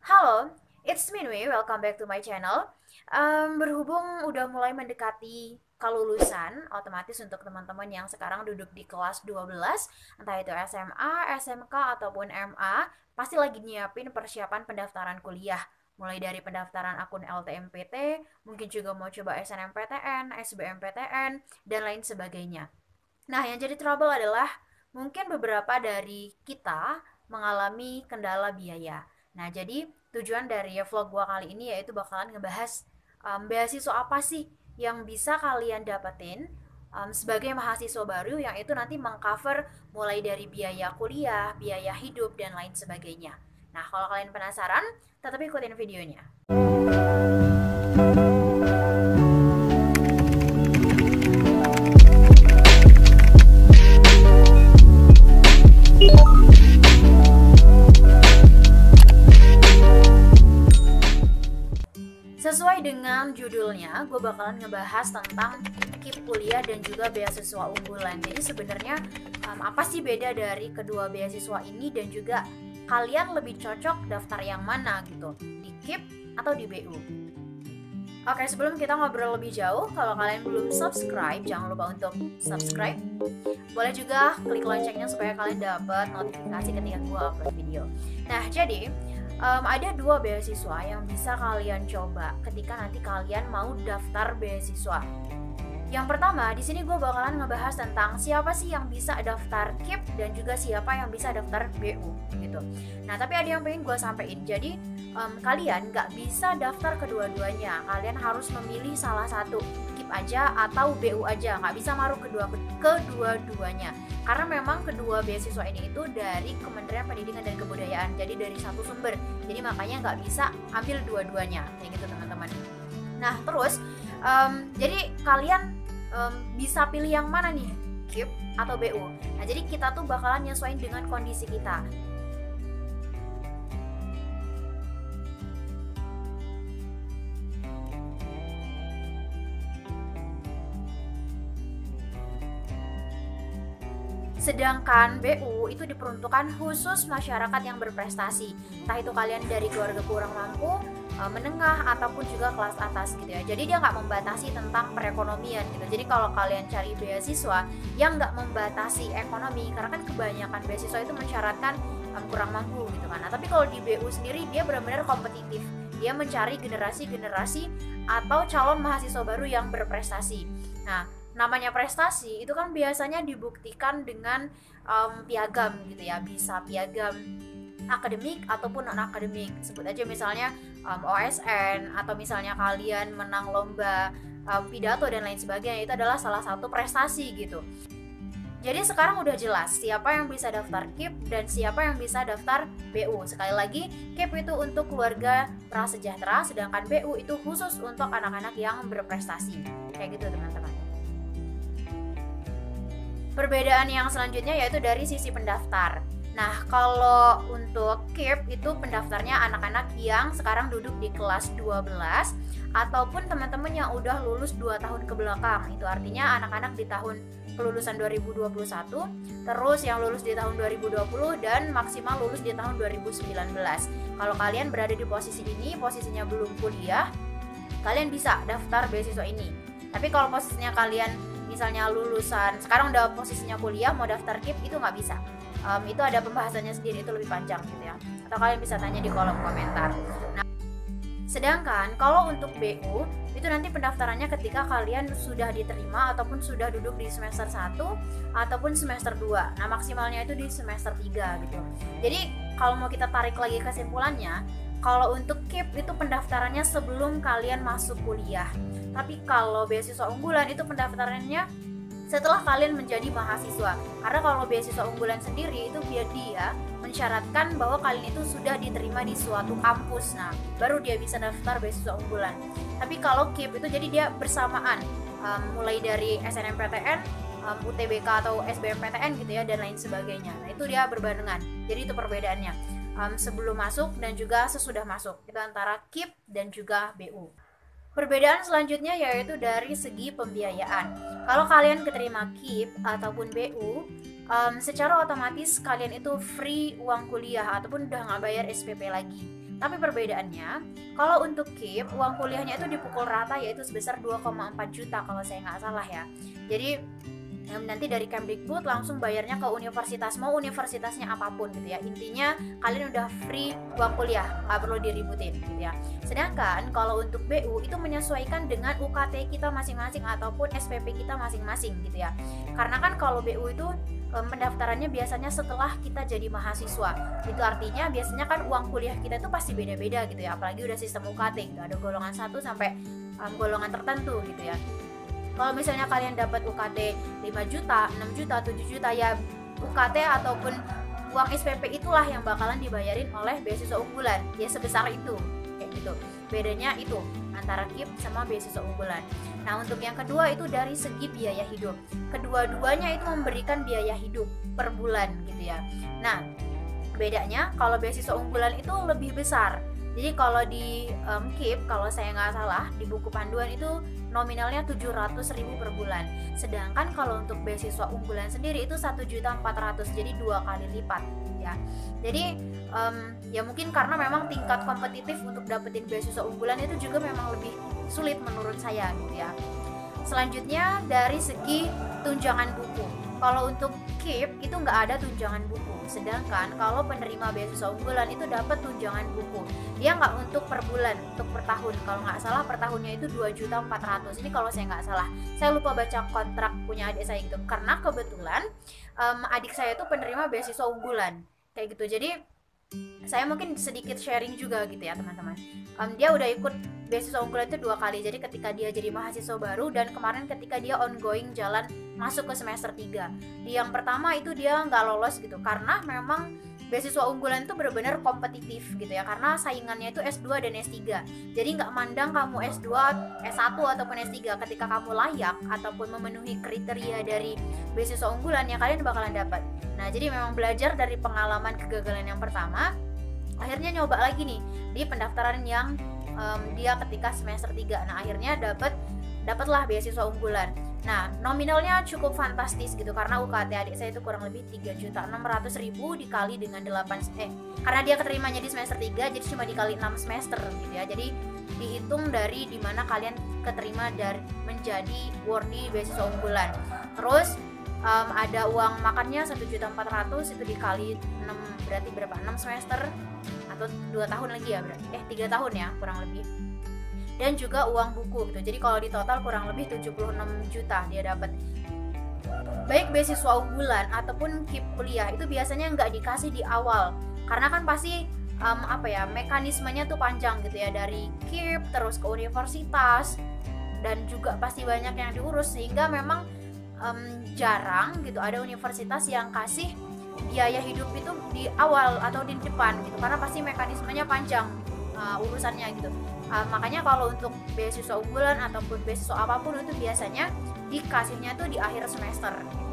Halo, it's Minwi. Welcome back to my channel. Berhubung udah mulai mendekati kelulusan, otomatis untuk teman-teman yang sekarang duduk di kelas 12, entah itu SMA, SMK, ataupun MA, pasti lagi nyiapin persiapan pendaftaran kuliah. Mulai dari pendaftaran akun LTMPT, mungkin juga mau coba SNMPTN, SBMPTN, dan lain sebagainya. Nah, yang jadi trouble adalah mungkin beberapa dari kita mengalami kendala biaya. Nah, jadi tujuan dari vlog gua kali ini yaitu bakalan ngebahas beasiswa apa sih yang bisa kalian dapetin sebagai mahasiswa baru yang itu nanti mengcover mulai dari biaya kuliah, biaya hidup, dan lain sebagainya. Nah, kalau kalian penasaran, tetap ikutin videonya. Sesuai dengan judulnya, gue bakalan ngebahas tentang KIP kuliah dan juga beasiswa unggulan. Jadi sebenarnya apa sih beda dari kedua beasiswa ini dan juga kalian lebih cocok daftar yang mana gitu, di KIP atau di BU? Oke, sebelum kita ngobrol lebih jauh, kalau kalian belum subscribe, jangan lupa untuk subscribe. Boleh juga klik loncengnya supaya kalian dapat notifikasi ketika gue upload video. Nah, jadi ada dua beasiswa yang bisa kalian coba ketika nanti kalian mau daftar beasiswa. Yang pertama, di sini gue bakalan ngebahas tentang siapa sih yang bisa daftar KIP dan juga siapa yang bisa daftar BU gitu. Nah, tapi ada yang pengen gue sampein. Jadi kalian nggak bisa daftar kedua-duanya. Kalian harus memilih salah satu, KIP aja atau BU aja. Nggak bisa maruh kedua-duanya. Karena memang kedua beasiswa ini itu dari Kementerian Pendidikan dan Kebudayaan, jadi dari satu sumber. Jadi makanya nggak bisa ambil dua-duanya, kayak gitu teman-teman. Nah terus, jadi kalian bisa pilih yang mana nih, KIP atau BU. Nah jadi kita tuh bakalan nyesuaiin dengan kondisi kita. Sedangkan BU itu diperuntukkan khusus masyarakat yang berprestasi. Entah itu kalian dari keluarga kurang mampu, menengah, ataupun juga kelas atas gitu ya. Jadi dia nggak membatasi tentang perekonomian gitu. Jadi kalau kalian cari beasiswa yang nggak membatasi ekonomi, karena kan kebanyakan beasiswa itu mensyaratkan kurang mampu gitu kan. Nah, tapi kalau di BU sendiri dia benar-benar kompetitif. Dia mencari generasi-generasi atau calon mahasiswa baru yang berprestasi. Nah, namanya prestasi itu kan biasanya dibuktikan dengan piagam gitu ya, bisa piagam akademik ataupun non akademik. Sebut aja misalnya OSN, atau misalnya kalian menang lomba pidato dan lain sebagainya, itu adalah salah satu prestasi gitu. Jadi sekarang udah jelas siapa yang bisa daftar KIP dan siapa yang bisa daftar BU. Sekali lagi, KIP itu untuk keluarga prasejahtera, sedangkan BU itu khusus untuk anak-anak yang berprestasi. Kayak gitu teman-teman. Perbedaan yang selanjutnya yaitu dari sisi pendaftar. Nah, kalau untuk KIP itu pendaftarnya anak-anak yang sekarang duduk di kelas 12 ataupun teman-teman yang udah lulus 2 tahun ke belakang. Itu artinya anak-anak di tahun kelulusan 2021, terus yang lulus di tahun 2020 dan maksimal lulus di tahun 2019. Kalau kalian berada di posisi ini, posisinya belum kuliah, kalian bisa daftar beasiswa ini. Tapi kalau posisinya kalian misalnya lulusan sekarang udah posisinya kuliah mau daftar KIP, itu nggak bisa. Itu ada pembahasannya sendiri, itu lebih panjang gitu ya, atau kalian bisa tanya di kolom komentar. Nah, sedangkan kalau untuk BU itu nanti pendaftarannya ketika kalian sudah diterima ataupun sudah duduk di semester 1 ataupun semester 2. Nah, maksimalnya itu di semester 3 gitu. Jadi kalau mau kita tarik lagi kesimpulannya, kalau untuk KIP itu pendaftarannya sebelum kalian masuk kuliah. Tapi kalau beasiswa unggulan itu pendaftarannya setelah kalian menjadi mahasiswa. Karena kalau beasiswa unggulan sendiri itu biar dia mensyaratkan bahwa kalian itu sudah diterima di suatu kampus. Nah, baru dia bisa daftar beasiswa unggulan. Tapi kalau KIP itu jadi dia bersamaan, mulai dari SNMPTN, UTBK atau SBMPTN gitu ya, dan lain sebagainya. Nah, itu dia berbarengan. Jadi itu perbedaannya. Sebelum masuk dan juga sesudah masuk. Itu antara KIP dan juga BU. Perbedaan selanjutnya yaitu dari segi pembiayaan. Kalau kalian keterima KIP ataupun BU, secara otomatis kalian itu free uang kuliah ataupun udah nggak bayar SPP lagi. Tapi perbedaannya, kalau untuk KIP uang kuliahnya itu dipukul rata yaitu sebesar 2,4 juta kalau saya nggak salah ya. Jadi nanti dari Kemdikbud langsung bayarnya ke universitas, mau universitasnya apapun gitu ya. Intinya kalian udah free uang kuliah, nggak perlu diributin gitu ya. Sedangkan kalau untuk BU itu menyesuaikan dengan UKT kita masing-masing ataupun SPP kita masing-masing gitu ya. Karena kan kalau BU itu pendaftarannya biasanya setelah kita jadi mahasiswa. Itu artinya biasanya kan uang kuliah kita itu pasti beda-beda gitu ya. Apalagi udah sistem UKT gitu, ada golongan 1 sampai golongan tertentu gitu ya. Kalau misalnya kalian dapat UKT 5 juta, 6 juta, 7 juta ya UKT ataupun uang SPP itulah yang bakalan dibayarin oleh beasiswa unggulan. Ya sebesar itu, kayak gitu. Bedanya itu antara KIP sama beasiswa unggulan. Nah, untuk yang kedua itu dari segi biaya hidup. Kedua-duanya itu memberikan biaya hidup per bulan gitu ya. Nah, bedanya kalau beasiswa unggulan itu lebih besar. Jadi kalau di KIP, kalau saya nggak salah, di buku panduan itu nominalnya 700.000 per bulan. Sedangkan kalau untuk beasiswa unggulan sendiri itu 1.400.000, jadi 2 kali lipat ya. Jadi ya mungkin karena memang tingkat kompetitif untuk dapetin beasiswa unggulan itu juga memang lebih sulit menurut saya gitu ya. Selanjutnya dari segi tunjangan buku. Kalau untuk KIP itu nggak ada tunjangan buku. Sedangkan kalau penerima beasiswa unggulan itu dapat tunjangan buku. Dia nggak untuk per bulan, untuk per tahun. Kalau nggak salah per tahunnya itu 2.400.000. Ini kalau saya nggak salah. Saya lupa baca kontrak punya adik saya gitu. Karena kebetulan adik saya itu penerima beasiswa unggulan kayak gitu. Jadi saya mungkin sedikit sharing juga gitu ya teman-teman. Dia udah ikut beasiswa unggulan itu 2 kali. Jadi ketika dia jadi mahasiswa baru dan kemarin ketika dia ongoing jalan masuk ke semester 3. Di yang pertama itu dia nggak lolos gitu karena memang beasiswa unggulan itu benar-benar kompetitif gitu ya, karena saingannya itu S2 dan S3. Jadi nggak mandang kamu S2, S1 ataupun S3, ketika kamu layak ataupun memenuhi kriteria dari beasiswa unggulan ya kalian bakalan dapat. Nah, jadi memang belajar dari pengalaman kegagalan yang pertama, akhirnya nyoba lagi nih di pendaftaran yang dia ketika semester 3. Nah, akhirnya dapatlah beasiswa unggulan. Nah, nominalnya cukup fantastis gitu karena UKT adik saya itu kurang lebih 3.600.000 dikali dengan 8 karena dia keterimanya di semester 3 jadi cuma dikali 6 semester gitu ya. Jadi dihitung dari dimana kalian keterima dari menjadi awardee beasiswa unggulan. Terus ada uang makannya 1.400.000 itu dikali 6 berarti berapa? 6 semester atau 2 tahun lagi ya berarti 3 tahun ya kurang lebih. Dan juga uang buku gitu. Jadi kalau di total kurang lebih 76 juta dia dapat. Baik beasiswa unggulan ataupun KIP kuliah itu biasanya nggak dikasih di awal. Karena kan pasti mekanismenya tuh panjang gitu ya, dari KIP terus ke universitas dan juga pasti banyak yang diurus sehingga memang jarang gitu ada universitas yang kasih biaya hidup itu di awal atau di depan gitu karena pasti mekanismenya panjang urusannya gitu. Makanya kalau untuk beasiswa unggulan ataupun beasiswa apapun itu biasanya dikasihnya tuh di akhir semester gitu.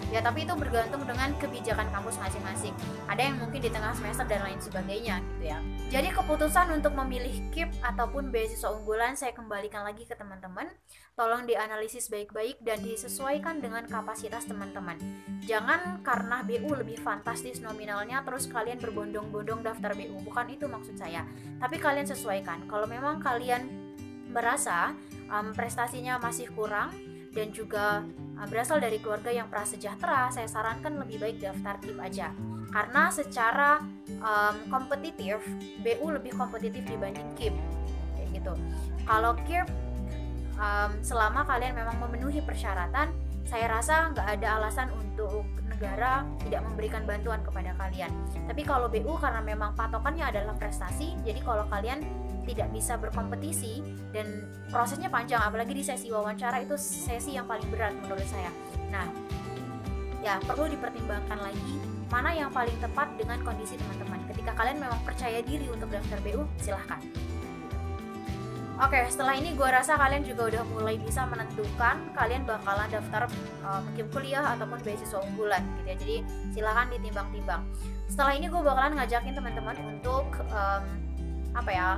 Ya tapi itu bergantung dengan kebijakan kampus masing-masing. Ada yang mungkin di tengah semester dan lain sebagainya gitu ya. Jadi keputusan untuk memilih KIP ataupun beasiswa unggulan saya kembalikan lagi ke teman-teman. Tolong dianalisis baik-baik dan disesuaikan dengan kapasitas teman-teman. Jangan karena BU lebih fantastis nominalnya terus kalian berbondong-bondong daftar BU. Bukan itu maksud saya. Tapi kalian sesuaikan. Kalau memang kalian merasa prestasinya masih kurang dan juga berasal dari keluarga yang prasejahtera, saya sarankan lebih baik daftar KIP aja. Karena secara kompetitif, BU lebih kompetitif dibanding KIP kayak gitu. Kalau KIP selama kalian memang memenuhi persyaratan, saya rasa nggak ada alasan untuk negara tidak memberikan bantuan kepada kalian. Tapi kalau BU karena memang patokannya adalah prestasi, jadi kalau kalian tidak bisa berkompetisi dan prosesnya panjang, apalagi di sesi wawancara itu sesi yang paling berat menurut saya. Nah, ya perlu dipertimbangkan lagi mana yang paling tepat dengan kondisi teman-teman. Ketika kalian memang percaya diri untuk daftar BU, silahkan. Oke, setelah ini gue rasa kalian juga udah mulai bisa menentukan kalian bakalan daftar mungkin kuliah ataupun beasiswa unggulan gitu ya. Jadi silahkan ditimbang-timbang. Setelah ini gue bakalan ngajakin teman-teman untuk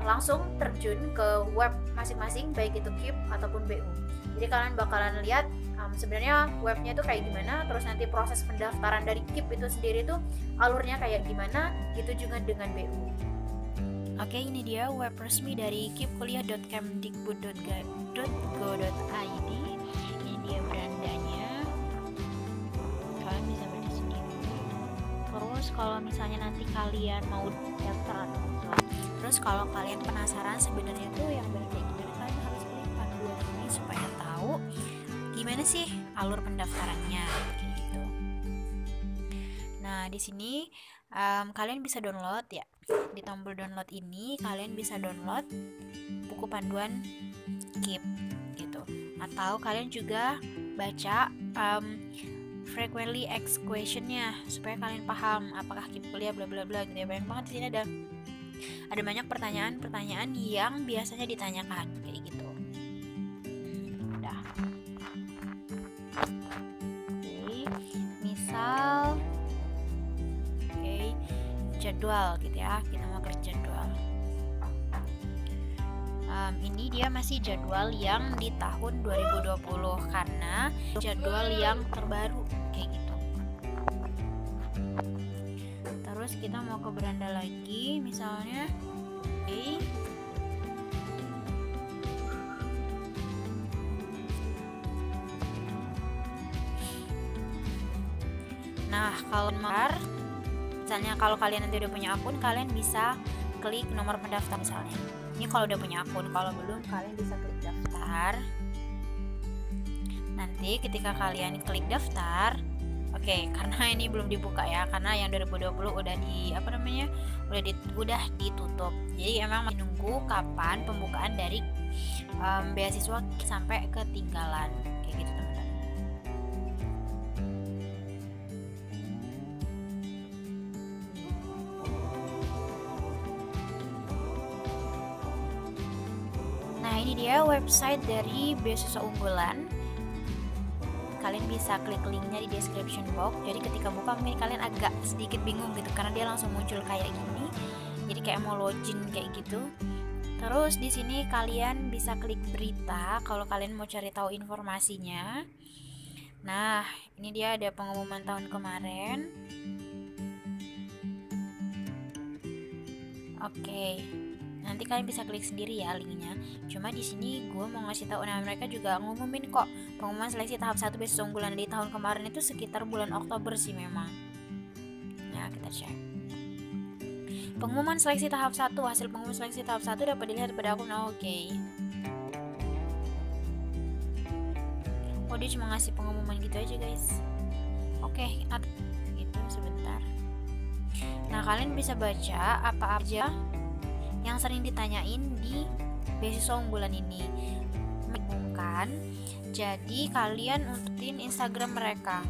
langsung terjun ke web masing-masing, baik itu KIP ataupun BU. Jadi kalian bakalan lihat sebenarnya webnya itu kayak gimana, terus nanti proses pendaftaran dari KIP itu sendiri tuh alurnya kayak gimana, gitu juga dengan BU. Oke, ini dia web resmi dari kipkuliah.kemdikbud.go.id. Ini dia berandanya, kalian bisa baca sendiri. Terus kalau misalnya nanti kalian mau daftar, terus kalau kalian penasaran sebenarnya tuh yang beranda gimana, kalian harus klik panduan ini supaya tahu gimana sih alur pendaftarannya kayak gitu. Nah, di sini kalian bisa download ya. Di tombol download ini kalian bisa download buku panduan KIP gitu. Atau kalian juga baca frequently asked question-nya supaya kalian paham apakah KIP kuliah bla bla bla gitu ya. Banyak banget di sini ada banyak pertanyaan-pertanyaan yang biasanya ditanyakan kayak gitu. Udah. Oke, misal jadwal gitu ya, kita mau ke jadwal. Ini dia masih jadwal yang di tahun 2020 karena jadwal yang terbaru kayak gitu. Terus kita mau ke beranda lagi, misalnya nah kalau misalnya kalau kalian nanti udah punya akun, kalian bisa klik nomor pendaftar misalnya. Ini kalau udah punya akun, kalau belum kalian bisa klik daftar. Nanti ketika kalian klik daftar, oke, karena ini belum dibuka ya, karena yang 2020 udah udah ditutup. Jadi emang masih nunggu kapan pembukaan dari beasiswa sampai ketinggalan kayak gitu teman-teman. Nah, ini dia website dari beasiswa unggulan. Kalian bisa klik linknya di description box. Jadi ketika buka mungkin kalian agak sedikit bingung gitu karena dia langsung muncul kayak gini. Jadi kayak mau login kayak gitu. Terus di sini kalian bisa klik berita kalau kalian mau cari tahu informasinya. Nah, ini dia ada pengumuman tahun kemarin. Oke. Nanti kalian bisa klik sendiri ya linknya. Cuma di sini gue mau ngasih tahu, nah mereka juga ngumumin kok pengumuman seleksi tahap 1 beasiswa unggulan di tahun kemarin itu sekitar bulan Oktober sih memang. Nah, kita cek. Pengumuman seleksi tahap 1, hasil pengumuman seleksi tahap 1 dapat dilihat pada akun. Oke. Oh, dia cuma ngasih pengumuman gitu aja, guys. Oke, gitu sebentar. Nah, kalian bisa baca apa aja yang sering ditanyain di beasiswa unggulan ini. Bukan, jadi kalian untukin Instagram mereka.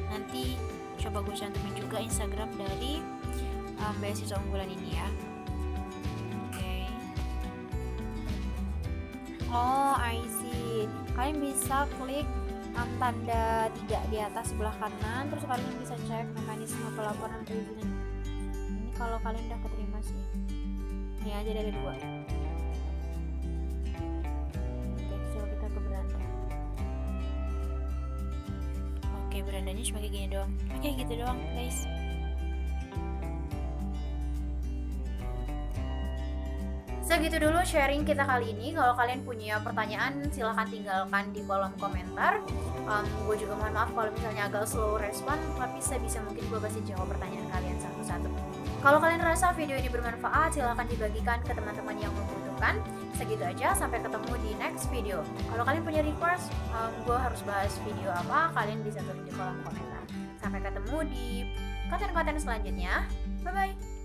Nanti coba gue cantumin juga Instagram dari beasiswa unggulan ini ya. Oke. Oh, I see. Kalian bisa klik tanda 3 di atas sebelah kanan, terus kalian bisa cek mekanisme pelaporan perizinan. Ini kalau kalian udah keterima sih. Ini aja dari 2. Oke, coba kita ke beranda. Oke, berandanya cuma kayak gini doang. Oke, gitu doang guys. Segitu dulu sharing kita kali ini. Kalau kalian punya pertanyaan silahkan tinggalkan di kolom komentar. Gue juga mohon maaf kalau misalnya agak slow respon, tapi sebisa mungkin gue pasti jawab pertanyaan kalian satu-satu. Kalau kalian rasa video ini bermanfaat, silahkan dibagikan ke teman-teman yang membutuhkan. Segitu aja, sampai ketemu di next video. Kalau kalian punya request, gue harus bahas video apa, kalian bisa tulis di kolom komentar. Sampai ketemu di konten-konten selanjutnya. Bye-bye.